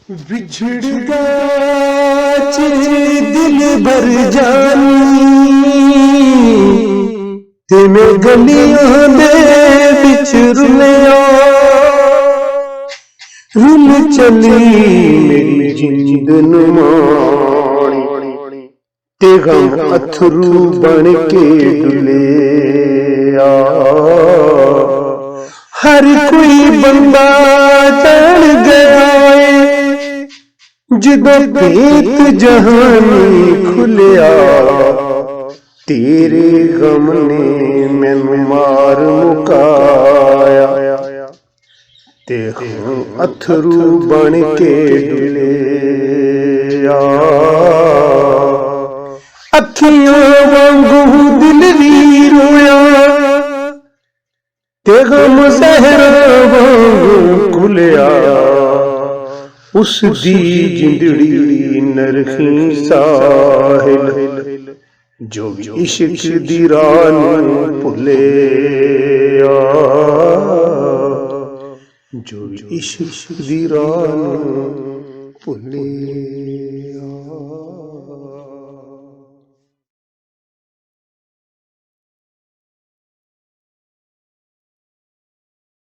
बिछड़दा च दिल भर जानी ते मैं गलियां दे विच रुलिया रुल चली मेरी जिंद नुमाणी ते गम अथरू बन के डुलिया। हर कोई बंदा जान गया जिदा पेत जहानी खुलिया तेरे गम ने मैनू मार मुकाया ते हूं अथरू बन के डुलिया। अखियां वांगू दिल भी रोया ते गम सहरा वांगू खुलिया। उस दी जिंदड़ी नरखी साहिल जो इश्क दी राह नूं भुलिया जो इश्क दी राह नूं भुलिया।